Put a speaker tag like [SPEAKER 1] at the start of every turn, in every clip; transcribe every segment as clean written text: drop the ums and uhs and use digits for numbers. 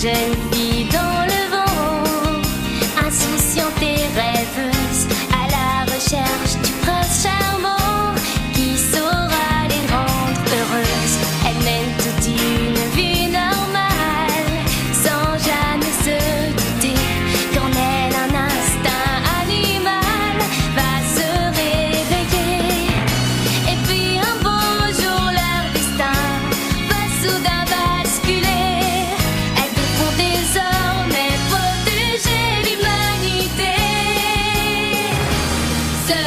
[SPEAKER 1] jeune fille dans le vent, insouciante et rêveuse, à la recherche du prince charmant qui saura les rendre heureuses. Elle mène toute une vie normale, sans jamais se douter qu'en elle un instinct animal va se réveiller. Et puis un beau jour leur destin va soudain basculer. Elles devront désormais protéger l'humanité. Ce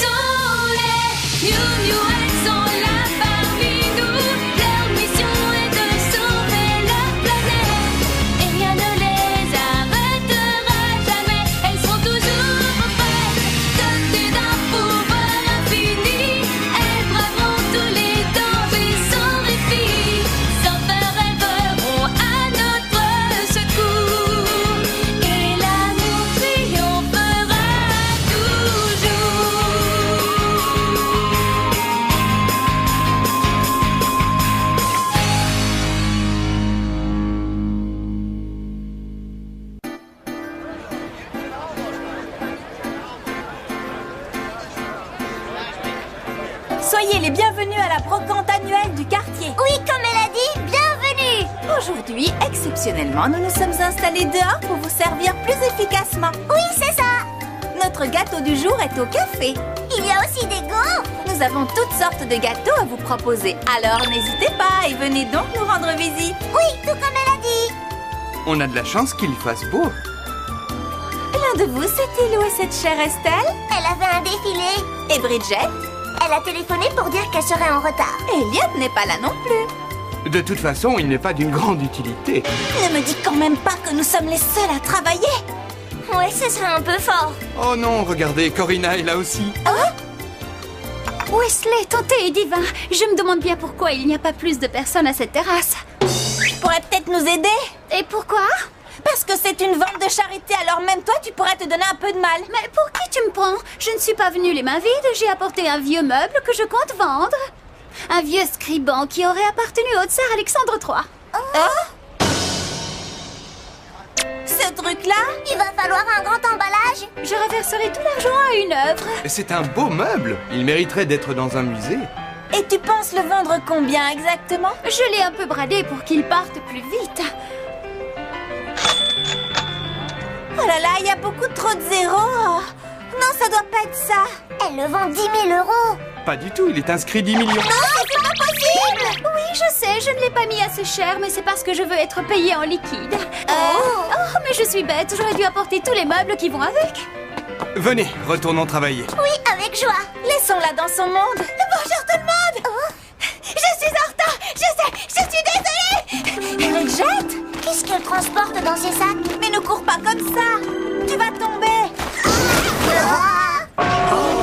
[SPEAKER 1] sont les Miou Miou, elles sont là parmi nous. Leur mission est de sauver la planète et rien ne les arrêtera jamais. Elles seront toujours prêtes, dotées d'un pouvoir infini. Elles braveront tous les dangers sans répit. Sans peur, elles voleront à notre secours et l'amour triomphera toujours.
[SPEAKER 2] Soyez les bienvenus à la brocante annuelle du quartier.
[SPEAKER 3] Oui, comme elle a dit, bienvenue.
[SPEAKER 2] Aujourd'hui, exceptionnellement, nous nous sommes installés dehors pour vous servir plus efficacement.
[SPEAKER 3] Oui, c'est ça.
[SPEAKER 2] Notre gâteau du jour est au café.
[SPEAKER 3] Il y a aussi des gaufres.
[SPEAKER 2] Nous avons toutes sortes de gâteaux à vous proposer. Alors n'hésitez pas et venez donc nous rendre visite.
[SPEAKER 3] Oui, tout comme elle a dit.
[SPEAKER 4] On a de la chance qu'il fasse beau.
[SPEAKER 2] L'un de vous sait-il où est cette chère Estelle?
[SPEAKER 3] Elle avait un défilé.
[SPEAKER 2] Et Bridget?
[SPEAKER 3] Elle a téléphoné pour dire qu'elle serait en retard.
[SPEAKER 2] Elliot n'est pas là non plus.
[SPEAKER 4] De toute façon, il n'est pas d'une grande utilité.
[SPEAKER 2] Ne me dis quand même pas que nous sommes les seuls à travailler.
[SPEAKER 3] Ouais, ce serait un peu fort.
[SPEAKER 4] Oh non, regardez, Corinna est là aussi.
[SPEAKER 5] Wesley, ton thé est divin. Je me demande bien pourquoi il n'y a pas plus de personnes à cette terrasse.
[SPEAKER 2] Tu pourrais peut-être nous aider?
[SPEAKER 5] Et pourquoi?
[SPEAKER 2] Parce que c'est une vente de charité, alors même toi, tu pourrais te donner un peu de mal.
[SPEAKER 5] Mais pour qui tu me prends? Je ne suis pas venue les mains vides. J'ai apporté un vieux meuble que je compte vendre. Un vieux scriban qui aurait appartenu au tsar Alexandre III.
[SPEAKER 2] Ce truc-là?
[SPEAKER 3] Il va falloir un grand emballage.
[SPEAKER 5] Je reverserai tout l'argent à une œuvre.
[SPEAKER 4] C'est un beau meuble. Il mériterait d'être dans un musée.
[SPEAKER 2] Et tu penses le vendre combien exactement?
[SPEAKER 5] Je l'ai un peu bradé pour qu'il parte plus vite.
[SPEAKER 2] Oh là là, il y a beaucoup trop de zéros. Non, ça doit pas être ça.
[SPEAKER 3] Elle le vend 10 000 €.
[SPEAKER 4] Pas du tout, il est inscrit 10 millions.
[SPEAKER 3] C'est pas possible.
[SPEAKER 5] Oui, je sais, je ne l'ai pas mis assez cher, mais c'est parce que je veux être payée en liquide.
[SPEAKER 3] Oh,
[SPEAKER 5] Mais je suis bête, j'aurais dû apporter tous les meubles qui vont avec.
[SPEAKER 4] Venez, retournons travailler.
[SPEAKER 3] oui, avec joie.
[SPEAKER 2] Laissons-la dans son monde.
[SPEAKER 3] Bonjour tout le monde. Je suis en retard. Je suis désolée.
[SPEAKER 2] Bridget?
[SPEAKER 3] Qu'est-ce qu'elle transporte dans ses sacs?
[SPEAKER 2] Mais ne cours pas comme ça. Tu vas tomber.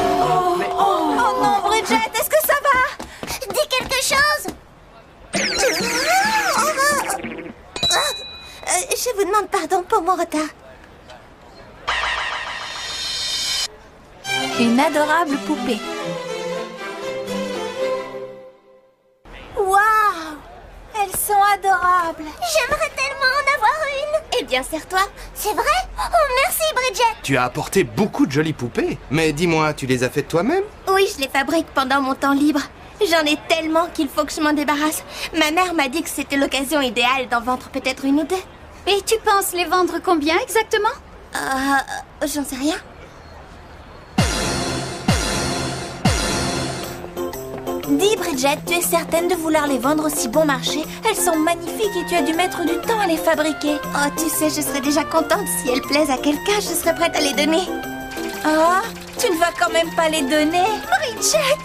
[SPEAKER 2] Oh non, Bridget, est-ce que ça va?
[SPEAKER 3] Dis quelque chose. Je vous demande pardon pour mon retard.
[SPEAKER 2] Une adorable poupée. Waouh! Elles sont adorables.
[SPEAKER 3] J'aimerais tellement en avoir une. Eh bien, serre-toi. C'est vrai? Oh, merci, Bridget.
[SPEAKER 4] Tu as apporté beaucoup de jolies poupées. Mais dis-moi, tu les as faites toi-même?
[SPEAKER 3] Oui, je les fabrique pendant mon temps libre. J'en ai tellement qu'il faut que je m'en débarrasse. Ma mère m'a dit que c'était l'occasion idéale d'en vendre peut-être une ou deux.
[SPEAKER 5] Et tu penses les vendre combien exactement?
[SPEAKER 3] J'en sais rien.
[SPEAKER 2] Dis, Bridget, tu es certaine de vouloir les vendre aussi bon marché? Elles sont magnifiques et tu as dû mettre du temps à les fabriquer.
[SPEAKER 3] Oh, tu sais, je serais déjà contente. Si elles plaisent à quelqu'un, je serais prête à les donner.
[SPEAKER 2] Oh, tu ne vas quand même pas les donner?
[SPEAKER 3] Bridget!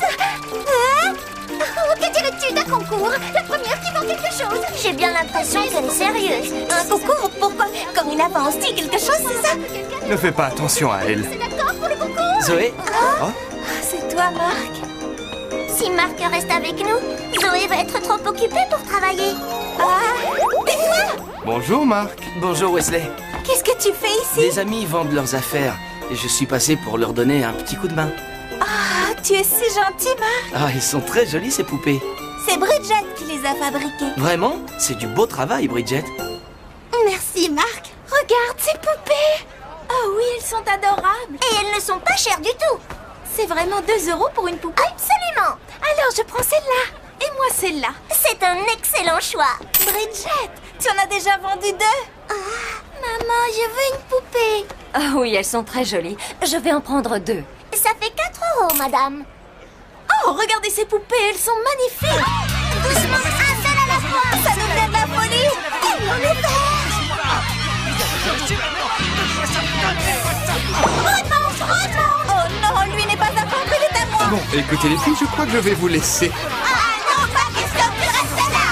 [SPEAKER 3] Hein? Oh, que dirais-tu d'un concours? La première qui vend quelque chose. J'ai bien l'impression qu'elle est sérieuse. Un concours? Pourquoi? Corinna va en style quelque chose, c'est ça?
[SPEAKER 4] Ne fais pas attention à elle.
[SPEAKER 3] C'est d'accord pour le concours?
[SPEAKER 6] Zoé?
[SPEAKER 4] Oh,
[SPEAKER 2] C'est toi, Marc.
[SPEAKER 3] Si Marc reste avec nous, Zoé va être trop occupée pour travailler.
[SPEAKER 4] bonjour Marc.
[SPEAKER 6] Bonjour Wesley.
[SPEAKER 2] Qu'est-ce que tu fais ici?
[SPEAKER 6] Des amis vendent leurs affaires et je suis passé pour leur donner un petit coup de main.
[SPEAKER 2] Ah, tu es si gentil, Marc.
[SPEAKER 6] Ah, ils sont très jolis ces poupées.
[SPEAKER 2] C'est Bridget qui les a fabriquées.
[SPEAKER 6] Vraiment? C'est du beau travail, Bridget.
[SPEAKER 3] Merci, Marc.
[SPEAKER 2] Regarde ces poupées. Oh oui, elles sont adorables.
[SPEAKER 3] Et elles ne sont pas chères du tout.
[SPEAKER 2] C'est vraiment 2 € pour une poupée?
[SPEAKER 3] Absolument.
[SPEAKER 2] Alors je prends celle-là. Et moi celle-là.
[SPEAKER 3] C'est un excellent choix.
[SPEAKER 2] Bridget, tu en as déjà vendu 2.
[SPEAKER 3] Maman, je veux une poupée.
[SPEAKER 7] Ah oui, elles sont très jolies. Je vais en prendre 2.
[SPEAKER 3] Ça fait 4 €, madame.
[SPEAKER 2] Oh, regardez ces poupées, elles sont magnifiques.
[SPEAKER 3] Doucement, un seul à la fois.
[SPEAKER 2] Ça nous vient de la folie.
[SPEAKER 3] Il faut le faire.
[SPEAKER 2] Oh non, lui n'est pas à vendre, il est à moi.
[SPEAKER 4] Bon, écoutez les filles, je crois que je vais vous laisser.
[SPEAKER 3] Ah non, pas Christophe, tu restes là.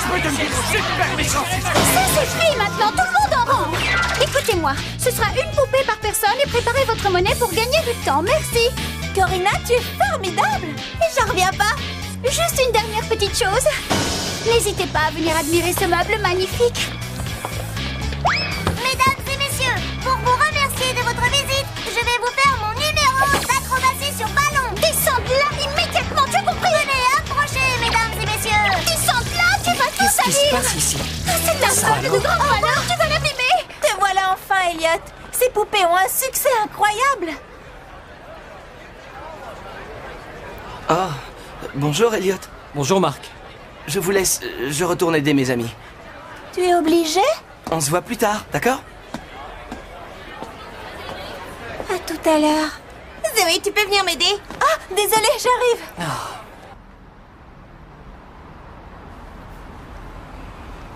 [SPEAKER 5] Ça suffit maintenant, tout le monde en rentre. Écoutez-moi, ce sera une poupée par personne et préparez votre monnaie pour gagner du temps, merci.
[SPEAKER 2] Corina, tu es formidable.
[SPEAKER 5] J'en reviens pas. Juste une dernière petite chose. N'hésitez pas à venir admirer ce meuble magnifique.
[SPEAKER 3] Mesdames et messieurs, pour vous remercier de votre visite, je vais vous faire mon numéro d'acrobatie sur ballon.
[SPEAKER 5] Descends de là immédiatement, tu as compris?
[SPEAKER 3] Venez, approchez, mesdames et messieurs.
[SPEAKER 5] Descends de là, tu vas tout
[SPEAKER 6] Qu'est-ce qui se
[SPEAKER 5] salir.
[SPEAKER 6] passe ici?
[SPEAKER 5] C'est de la
[SPEAKER 6] Ça
[SPEAKER 5] faute de
[SPEAKER 6] alors
[SPEAKER 5] grand malheur, tu vas l'abîmer.
[SPEAKER 2] Te voilà enfin, Elliot. Ces poupées ont un succès incroyable.
[SPEAKER 6] Oh, bonjour Elliot.
[SPEAKER 8] Bonjour Marc.
[SPEAKER 6] Je vous laisse, je retourne aider mes amis.
[SPEAKER 2] Tu es obligé?
[SPEAKER 6] On se voit plus tard, d'accord?
[SPEAKER 2] À tout à l'heure.
[SPEAKER 3] Zoé, tu peux venir m'aider?
[SPEAKER 2] Ah, désolée, j'arrive.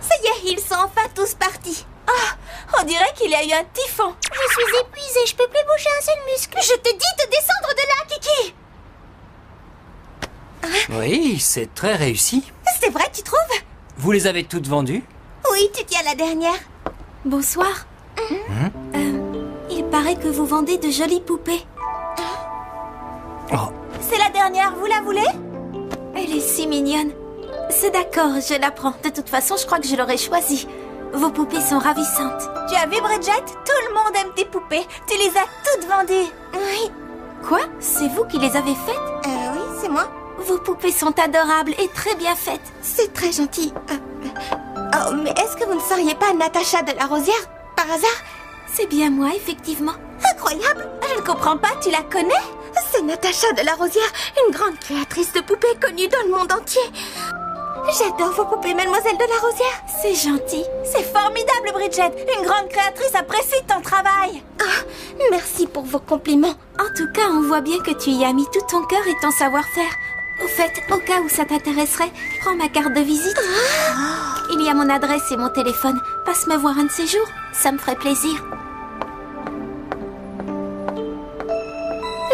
[SPEAKER 3] Ça y est, ils sont enfin tous partis.
[SPEAKER 2] Ah, on dirait qu'il y a eu un typhon.
[SPEAKER 3] Je suis épuisée, je peux plus bouger un seul muscle.
[SPEAKER 5] Je te dis de descendre de là, Kiki.
[SPEAKER 8] Oui, c'est très réussi.
[SPEAKER 3] C'est vrai, tu trouves?
[SPEAKER 8] Vous les avez toutes vendues?
[SPEAKER 3] Oui, tu tiens la dernière.
[SPEAKER 2] Bonsoir. Il paraît que vous vendez de jolies poupées.
[SPEAKER 8] Oh,
[SPEAKER 2] C'est la dernière, vous la voulez? Elle est si mignonne. C'est d'accord, je la prends. De toute façon, je crois que je l'aurais choisie. Vos poupées sont ravissantes. Tu as vu, Bridget? Tout le monde aime tes poupées. Tu les as toutes vendues.
[SPEAKER 3] Oui.
[SPEAKER 2] Quoi? C'est vous qui les avez faites?
[SPEAKER 3] Oui, c'est moi.
[SPEAKER 2] Vos poupées sont adorables et très bien faites.
[SPEAKER 3] C'est très gentil. Oh, mais est-ce que vous ne seriez pas Natacha de la Rosière, par hasard?
[SPEAKER 2] C'est bien moi, effectivement.
[SPEAKER 3] Incroyable!
[SPEAKER 2] Je ne comprends pas, tu la connais?
[SPEAKER 3] C'est Natacha de la Rosière, une grande créatrice de poupées connue dans le monde entier. J'adore vos poupées, mademoiselle de la Rosière.
[SPEAKER 2] C'est gentil. C'est formidable, Bridget. Une grande créatrice apprécie ton travail.
[SPEAKER 3] Merci pour vos compliments.
[SPEAKER 2] En tout cas, on voit bien que tu y as mis tout ton cœur et ton savoir-faire. Au fait, au cas où ça t'intéresserait, prends ma carte de visite. Il y a mon adresse et mon téléphone. Passe me voir un de ces jours. Ça me ferait plaisir.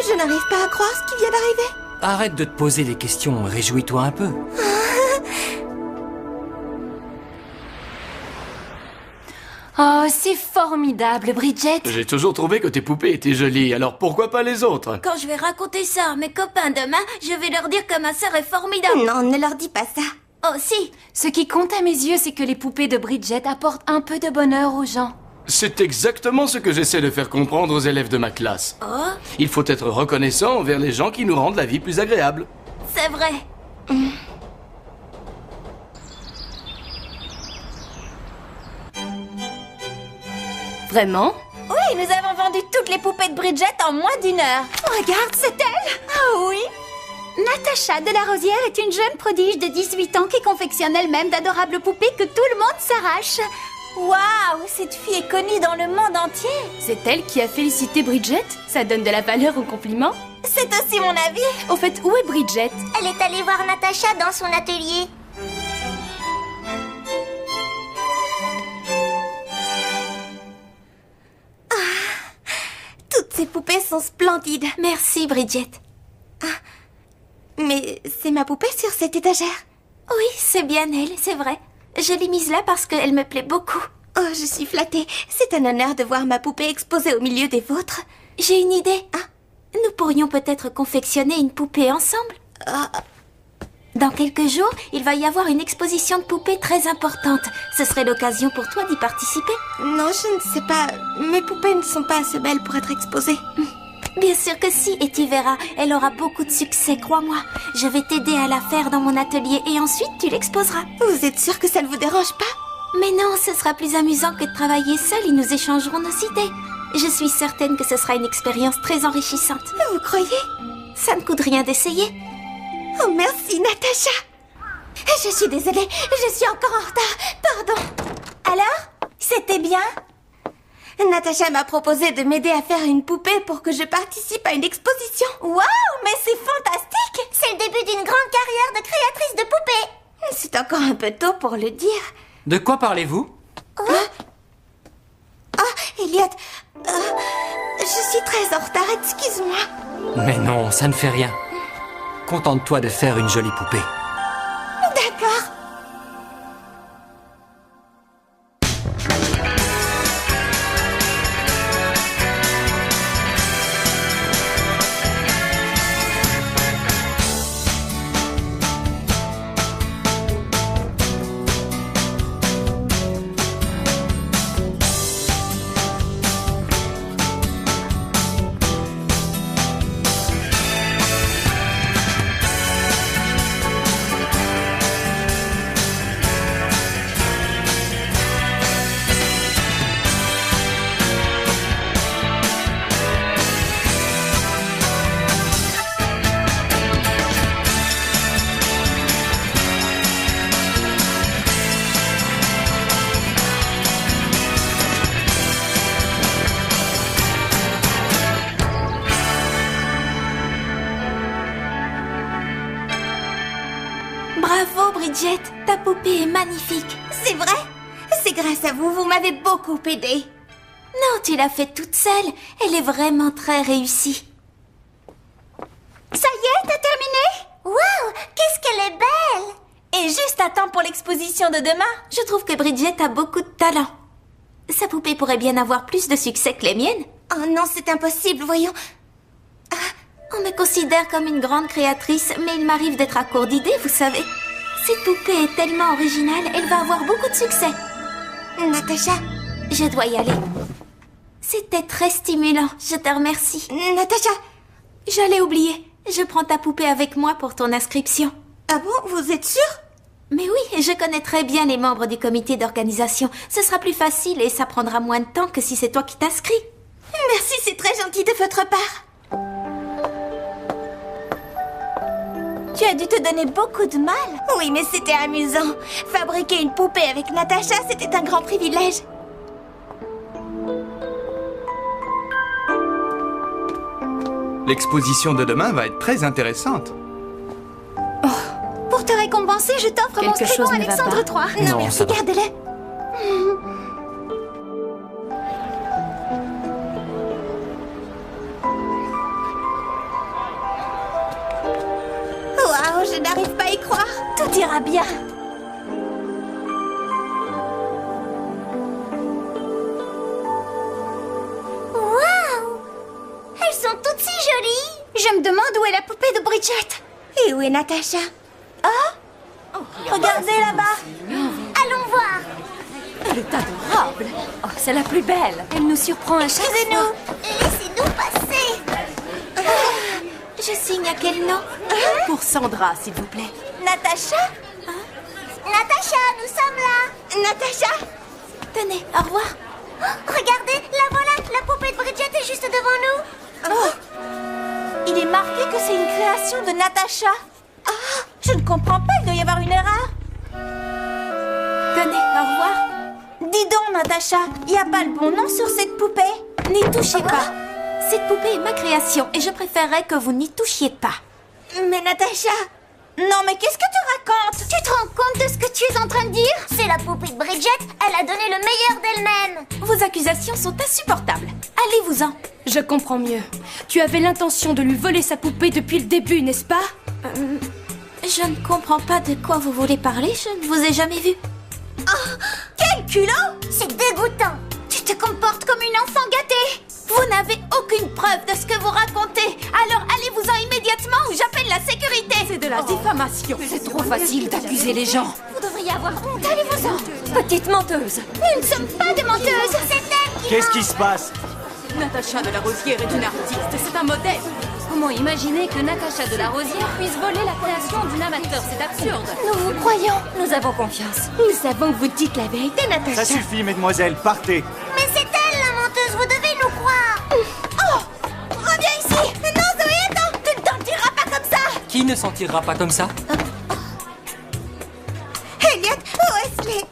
[SPEAKER 3] Je n'arrive pas à croire ce qui vient d'arriver.
[SPEAKER 8] arrête de te poser des questions, réjouis-toi un peu.
[SPEAKER 7] Oh, c'est formidable, Bridget.
[SPEAKER 6] J'ai toujours trouvé que tes poupées étaient jolies, alors pourquoi pas les autres?
[SPEAKER 2] Quand je vais raconter ça à mes copains demain, je vais leur dire que ma sœur est formidable.
[SPEAKER 3] Non, ne leur dis pas ça.
[SPEAKER 2] Oh si,
[SPEAKER 7] Ce qui compte à mes yeux, c'est que les poupées de Bridget apportent un peu de bonheur aux gens.
[SPEAKER 6] C'est exactement ce que j'essaie de faire comprendre aux élèves de ma classe.
[SPEAKER 2] oh,
[SPEAKER 6] Il faut être reconnaissant envers les gens qui nous rendent la vie plus agréable.
[SPEAKER 2] c'est vrai.
[SPEAKER 7] Vraiment?
[SPEAKER 2] Oui, nous avons vendu toutes les poupées de Bridget en moins d'1 heure.
[SPEAKER 5] Regarde, c'est elle!
[SPEAKER 2] Ah oui?
[SPEAKER 5] Natacha de la Rosière est une jeune prodige de 18 ans qui confectionne elle-même d'adorables poupées que tout le monde s'arrache.
[SPEAKER 2] Waouh, cette fille est connue dans le monde entier.
[SPEAKER 7] C'est elle qui a félicité Bridget? Ça donne de la valeur au compliment.
[SPEAKER 2] C'est aussi mon avis.
[SPEAKER 7] Au fait, où est Bridget?
[SPEAKER 3] Elle est allée voir Natacha dans son atelier. Toutes ces poupées sont splendides.
[SPEAKER 2] Merci, Bridget.
[SPEAKER 3] Mais c'est ma poupée sur cette étagère.
[SPEAKER 2] Oui, c'est bien elle, c'est vrai. Je l'ai mise là parce qu'elle me plaît beaucoup.
[SPEAKER 3] Oh, je suis flattée. C'est un honneur de voir ma poupée exposée au milieu des vôtres.
[SPEAKER 2] J'ai une idée. Nous pourrions peut-être confectionner une poupée ensemble. Dans quelques jours, il va y avoir une exposition de poupées très importante. Ce serait l'occasion pour toi d'y participer.
[SPEAKER 3] Non, je ne sais pas. Mes poupées ne sont pas assez belles pour être exposées.
[SPEAKER 2] Bien sûr que si, et tu verras, elle aura beaucoup de succès, crois-moi. Je vais t'aider à la faire dans mon atelier et ensuite tu l'exposeras.
[SPEAKER 3] Vous êtes sûre que ça ne vous dérange pas?
[SPEAKER 2] Mais non, ce sera plus amusant que de travailler seul et nous échangerons nos idées. Je suis certaine que ce sera une expérience très enrichissante.
[SPEAKER 3] Vous croyez?
[SPEAKER 2] Ça ne coûte rien d'essayer.
[SPEAKER 3] Oh, merci, Natacha. Je suis désolée, je suis encore en retard. Pardon. Alors, c'était bien? Natacha m'a proposé de m'aider à faire une poupée pour que je participe à une exposition. Waouh, mais c'est fantastique! C'est le début d'une grande carrière de créatrice de poupées. C'est encore un peu tôt pour le dire.
[SPEAKER 8] De quoi parlez-vous?
[SPEAKER 3] Elliot, je suis très en retard, excuse-moi.
[SPEAKER 8] Mais non, ça ne fait rien. Contente-toi de faire une jolie poupée.
[SPEAKER 3] D'accord.
[SPEAKER 2] Bravo, Bridget. Ta poupée est magnifique.
[SPEAKER 3] C'est vrai? C'est grâce à vous, vous m'avez beaucoup aidé.
[SPEAKER 2] Non, tu l'as faite toute seule. Elle est vraiment très réussie.
[SPEAKER 3] Ça y est, t'as terminé? Waouh, qu'est-ce qu'elle est belle!
[SPEAKER 2] Et juste à temps pour l'exposition de demain. Je trouve que Bridget a beaucoup de talent. Sa poupée pourrait bien avoir plus de succès que les miennes.
[SPEAKER 3] Oh non, c'est impossible, voyons.
[SPEAKER 2] On me considère comme une grande créatrice, mais il m'arrive d'être à court d'idées, vous savez. Cette poupée est tellement originale, elle va avoir beaucoup de succès.
[SPEAKER 3] Natacha,
[SPEAKER 2] Je dois y aller. C'était très stimulant, je te remercie.
[SPEAKER 3] Natacha.
[SPEAKER 2] J'allais oublier. Je prends ta poupée avec moi pour ton inscription.
[SPEAKER 3] Ah bon, vous êtes sûre?
[SPEAKER 2] Mais oui, je connais très bien les membres du comité d'organisation. Ce sera plus facile et ça prendra moins de temps que si c'est toi qui t'inscris.
[SPEAKER 3] Merci, c'est très gentil de votre part. Tu as dû te donner beaucoup de mal. Oui, mais c'était amusant. Fabriquer une poupée avec Natacha, c'était un grand privilège.
[SPEAKER 4] L'exposition de demain va être très intéressante.
[SPEAKER 5] Pour te récompenser, je t'offre mon
[SPEAKER 7] Quelque
[SPEAKER 5] scribon
[SPEAKER 7] chose ne va
[SPEAKER 5] Alexandre
[SPEAKER 7] pas.
[SPEAKER 5] III.
[SPEAKER 8] Non,
[SPEAKER 3] merci,
[SPEAKER 8] ça va.
[SPEAKER 3] garde-le. Waouh, je n'arrive pas à y croire. Tout ira bien. Waouh! Elles sont toutes si jolies.
[SPEAKER 5] Je me demande où est la poupée de Bridget.
[SPEAKER 3] Et où est Natacha? Oh, regardez là-bas. Allons voir.
[SPEAKER 7] Elle est adorable. Oh, c'est la plus belle. Elle nous surprend à chaque fois.
[SPEAKER 3] Excusez-nous. Laissez-nous passer.
[SPEAKER 2] Je signe à quel nom?
[SPEAKER 7] Pour Sandra, s'il vous plaît.
[SPEAKER 3] Natacha? Natacha, nous sommes là. Natacha?
[SPEAKER 2] Tenez, au revoir.
[SPEAKER 3] Regardez, la voilà. La poupée de Bridget est juste devant nous.
[SPEAKER 2] Il est marqué que c'est une création de Natacha. Je ne comprends pas, il doit y avoir une erreur. Tenez, au revoir. Dis donc, Natacha, il n'y a pas le bon nom sur cette poupée? N'y touchez pas. Cette poupée est ma création et je préférerais que vous n'y touchiez pas.
[SPEAKER 3] Mais Natacha...
[SPEAKER 2] Non, mais qu'est-ce que tu racontes?
[SPEAKER 5] Tu te rends compte de ce que tu es en train de dire?
[SPEAKER 3] C'est la poupée de Bridget. Elle a donné le meilleur d'elle-même.
[SPEAKER 2] Vos accusations sont insupportables. Allez-vous-en.
[SPEAKER 7] Je comprends mieux. Tu avais l'intention de lui voler sa poupée depuis le début, n'est-ce pas?
[SPEAKER 2] Je ne comprends pas de quoi vous voulez parler, je ne vous ai jamais vu.
[SPEAKER 3] Quel culot! C'est dégoûtant.
[SPEAKER 5] Tu te comportes comme une enfant gâtée.
[SPEAKER 2] Vous n'avez aucune preuve de ce que vous racontez. Alors allez-vous-en immédiatement ou j'appelle la sécurité.
[SPEAKER 7] C'est de la diffamation. C'est trop facile d'accuser les gens.
[SPEAKER 5] Vous devriez avoir honte. Allez-vous-en.
[SPEAKER 7] Petite menteuse.
[SPEAKER 5] Nous ne sommes pas des menteuses.
[SPEAKER 3] C'est elle qui
[SPEAKER 9] Qu'est-ce qui se passe?
[SPEAKER 7] Natacha de la Rosière est une artiste. C'est un modèle. Comment imaginer que Natacha de la Rosière puisse voler la création d'une amateur? C'est absurde.
[SPEAKER 2] Nous vous croyons.
[SPEAKER 7] Nous avons confiance.
[SPEAKER 3] Nous savons que vous dites la vérité, Natacha.
[SPEAKER 9] Ça suffit, mesdemoiselles, partez.
[SPEAKER 3] Mais c'est elle, la menteuse, vous devez nous croire. Oh, reviens ici. Non, Zoé, attends, tu ne t'en tireras pas comme ça.
[SPEAKER 8] Qui ne s'en tirera pas comme ça?
[SPEAKER 3] Elliot, Wesley,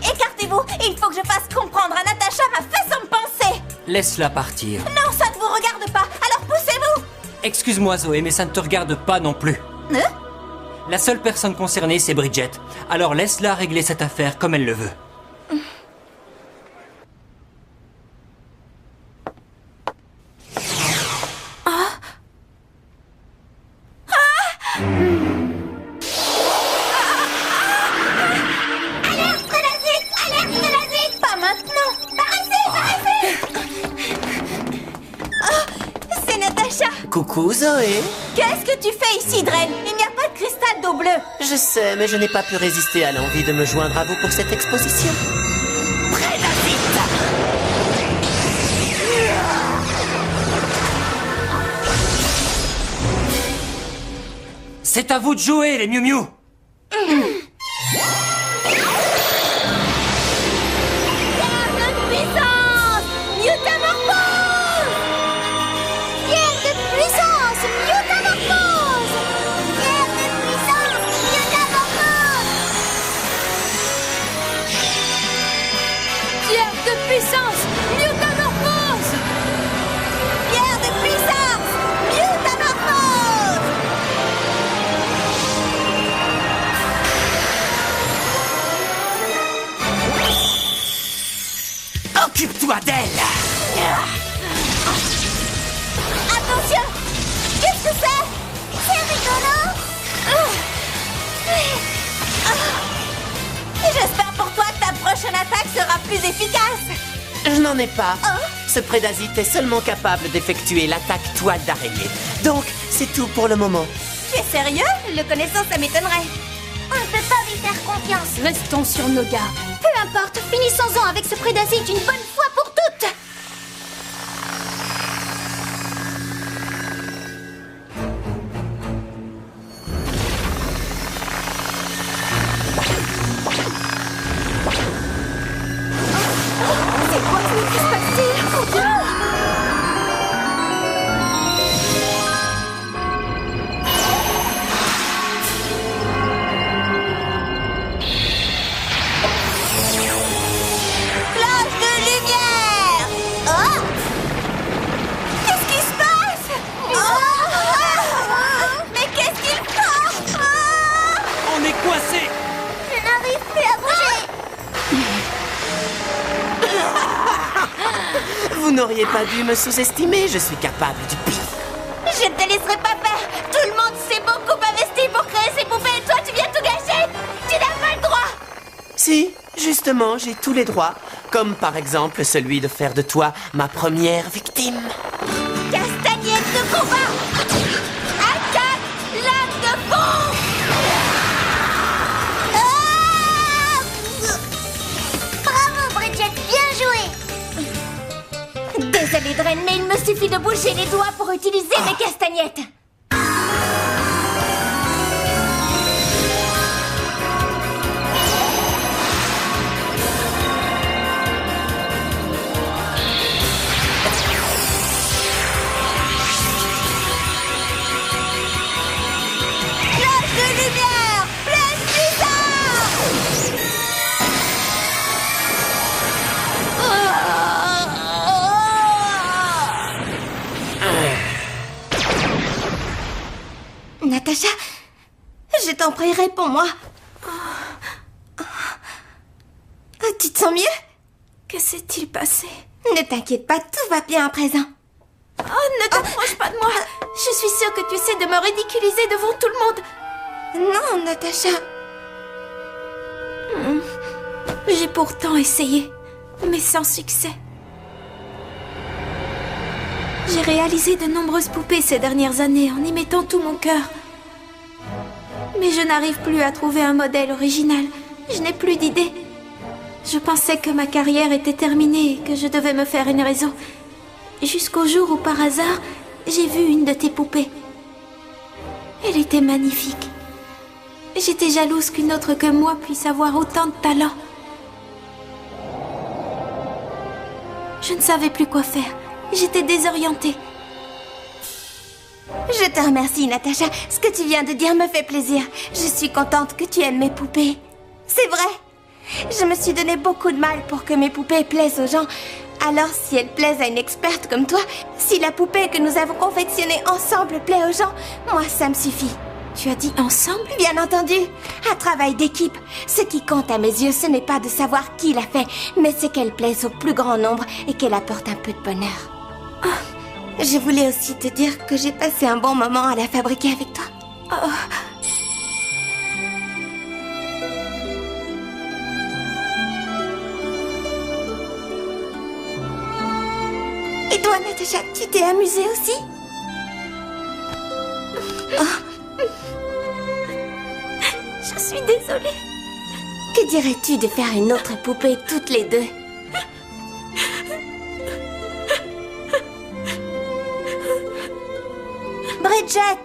[SPEAKER 3] écartez-vous. Il faut que je fasse comprendre à Natacha ma façon de penser.
[SPEAKER 8] Laisse-la partir.
[SPEAKER 3] Non, ça ne vous regarde pas, alors poussez-vous.
[SPEAKER 8] Excuse-moi Zoé, mais ça ne te regarde pas non plus. La seule personne concernée, c'est Bridget. Alors laisse-la régler cette affaire comme elle le veut.
[SPEAKER 3] Alerte Prédazite. Pas maintenant. Paraissez. Oh, c'est Natacha.
[SPEAKER 10] Coucou Zoé.
[SPEAKER 3] Qu'est-ce que tu fais ici, Dren? Il n'y a pas de cristal d'eau bleue.
[SPEAKER 10] Je sais, mais je n'ai pas pu résister à l'envie de me joindre à vous pour cette exposition.
[SPEAKER 8] C'est à vous de jouer, les Miu-Miu.
[SPEAKER 10] Occupe-toi d'elle.
[SPEAKER 3] Attention. Qu'est-ce que c'est? C'est rigolo. J'espère pour toi que ta prochaine attaque sera plus efficace.
[SPEAKER 10] Je n'en ai pas. Ce prédasite est seulement capable d'effectuer l'attaque toile d'araignée. Donc, c'est tout pour le moment.
[SPEAKER 3] Tu es sérieux? Le connaissant, ça m'étonnerait. On ne peut pas lui faire confiance.
[SPEAKER 7] Restons sur nos gardes.
[SPEAKER 5] Peu importe, finissons-en avec ce prédasite une bonne fois pour toutes.
[SPEAKER 3] C'est quoi ce qui se passe-t-il? Flash de lumière! Oh! Qu'est-ce qui se passe? Oh! Mais qu'est-ce qu'il fait?
[SPEAKER 8] On est coincés.
[SPEAKER 3] Je n'arrive plus à bouger!
[SPEAKER 10] Vous n'auriez pas dû me sous-estimer, je suis capable du pire.
[SPEAKER 3] Je ne te laisserai pas faire! Tout le monde s'est beaucoup investi pour créer ces poupées et toi tu viens tout gâcher! Tu n'as pas le droit!
[SPEAKER 10] Si, justement, j'ai tous les droits. Comme par exemple celui de faire de toi ma première victime.
[SPEAKER 3] Castagnette de combat! Attaque! Lame de fond! Bravo Bridget, bien joué! Désolée Dren, mais il me suffit de bouger les doigts pour utiliser mes castagnettes! Flash de lumière! Pleine puissance! Natacha, je t'en prie, réponds-moi. Tu te sens mieux?
[SPEAKER 2] Que s'est-il passé?
[SPEAKER 3] Ne t'inquiète pas, tout va bien à présent.
[SPEAKER 2] Oh, ne t'approche pas de moi. Je suis sûre que tu essaies de me ridiculiser devant tout le monde.
[SPEAKER 3] Non, Natacha.
[SPEAKER 2] J'ai pourtant essayé, mais sans succès. J'ai réalisé de nombreuses poupées ces dernières années en y mettant tout mon cœur. Mais je n'arrive plus à trouver un modèle original. Je n'ai plus d'idées. Je pensais que ma carrière était terminée et que je devais me faire une raison. Jusqu'au jour où, par hasard, j'ai vu une de tes poupées. Elle était magnifique. J'étais jalouse qu'une autre que moi puisse avoir autant de talent. Je ne savais plus quoi faire. J'étais désorientée.
[SPEAKER 3] Je te remercie, Natacha. Ce que tu viens de dire me fait plaisir. Je suis contente que tu aimes mes poupées. C'est vrai. Je me suis donné beaucoup de mal pour que mes poupées plaisent aux gens. Alors, si elles plaisent à une experte comme toi, si la poupée que nous avons confectionnée ensemble plaît aux gens, moi, ça me suffit.
[SPEAKER 2] Tu as dit ensemble?
[SPEAKER 3] Bien entendu. Un travail d'équipe. Ce qui compte à mes yeux, ce n'est pas de savoir qui l'a fait, mais c'est qu'elle plaise au plus grand nombre et qu'elle apporte un peu de bonheur. Oh, je voulais aussi te dire que j'ai passé un bon moment à la fabriquer avec toi.
[SPEAKER 2] Oh.
[SPEAKER 3] Et toi, Natacha, tu t'es amusée aussi?
[SPEAKER 2] Oh. Je suis désolée.
[SPEAKER 3] Que dirais-tu de faire une autre poupée toutes les deux?
[SPEAKER 2] Bridget!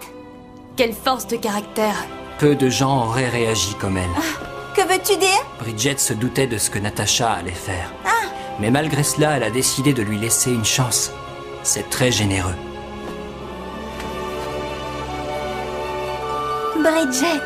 [SPEAKER 7] Quelle force de caractère.
[SPEAKER 8] Peu de gens auraient réagi comme elle.
[SPEAKER 2] Que veux-tu dire?
[SPEAKER 8] Bridget se doutait de ce que Natacha allait faire. Mais malgré cela, elle a décidé de lui laisser une chance. C'est très généreux.
[SPEAKER 3] Bridget.